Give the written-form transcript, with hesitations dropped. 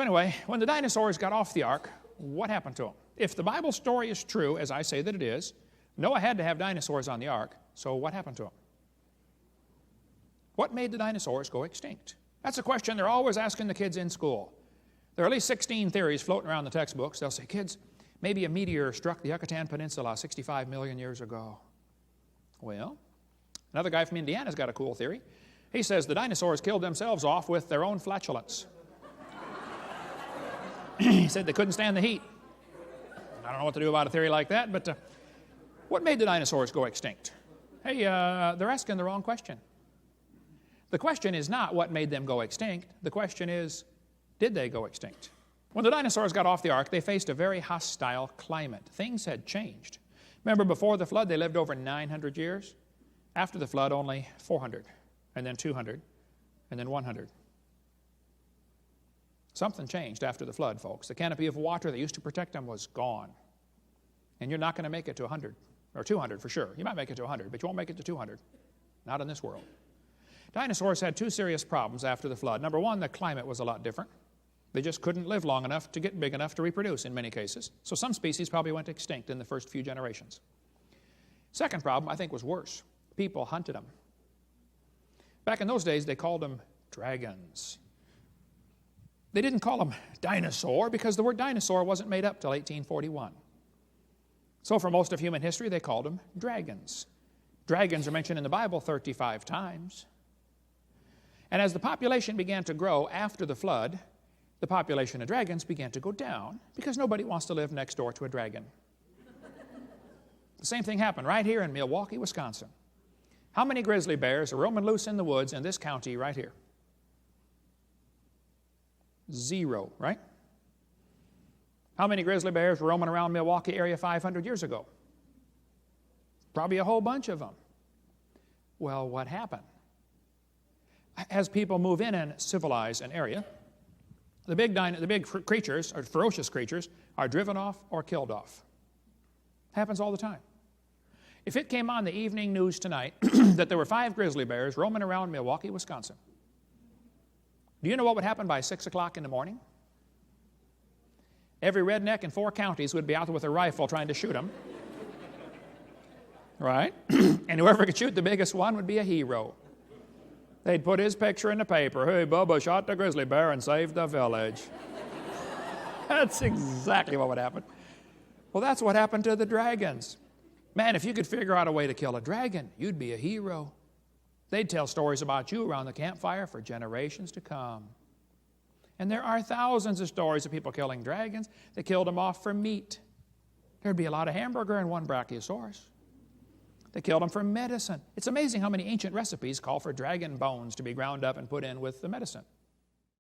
anyway, when the dinosaurs got off the ark, what happened to them? If the Bible story is true, as I say that it is, Noah had to have dinosaurs on the ark, so what happened to them? What made the dinosaurs go extinct? That's a question they're always asking the kids in school. There are at least 16 theories floating around the textbooks. They'll say, kids, maybe a meteor struck the Yucatan Peninsula 65 million years ago. Well, another guy from Indiana's got a cool theory. He says the dinosaurs killed themselves off with their own flatulence. He said they couldn't stand the heat. I don't know what to do about a theory like that, but what made the dinosaurs go extinct? Hey, they're asking the wrong question. The question is not what made them go extinct. The question is, did they go extinct? When the dinosaurs got off the ark, they faced a very hostile climate. Things had changed. Remember, before the flood, they lived over 900 years. After the flood, only 400, and then 200, and then 100. Something changed after the flood, folks. The canopy of water that used to protect them was gone. And you're not going to make it to 100, or 200 for sure. You might make it to 100, but you won't make it to 200. Not in this world. Dinosaurs had two serious problems after the flood. Number one, the climate was a lot different. They just couldn't live long enough to get big enough to reproduce in many cases. So some species probably went extinct in the first few generations. Second problem, I think, was worse. People hunted them. Back in those days, they called them dragons. They didn't call them dinosaur because the word dinosaur wasn't made up till 1841. So for most of human history, they called them dragons. Dragons are mentioned in the Bible 35 times. And as the population began to grow after the flood, the population of dragons began to go down because nobody wants to live next door to a dragon. The same thing happened right here in Milwaukee, Wisconsin. How many grizzly bears are roaming loose in the woods in this county right here? 0, right? How many grizzly bears were roaming around Milwaukee area 500 years ago? Probably a whole bunch of them. Well, what happened? As people move in and civilize an area, the big creatures, or ferocious creatures, are driven off or killed off. Happens all the time. If it came on the evening news tonight that there were 5 grizzly bears roaming around Milwaukee, Wisconsin, do you know what would happen by 6 o'clock in the morning? Every redneck in 4 counties would be out there with a rifle trying to shoot them. Right? And whoever could shoot the biggest one would be a hero. They'd put his picture in the paper. Hey, Bubba shot the grizzly bear and saved the village. That's exactly what would happen. Well, that's what happened to the dragons. Man, if you could figure out a way to kill a dragon, you'd be a hero. They'd tell stories about you around the campfire for generations to come. And there are thousands of stories of people killing dragons. They killed them off for meat. There'd be a lot of hamburger in one brachiosaurus. They killed them for medicine. It's amazing how many ancient recipes call for dragon bones to be ground up and put in with the medicine.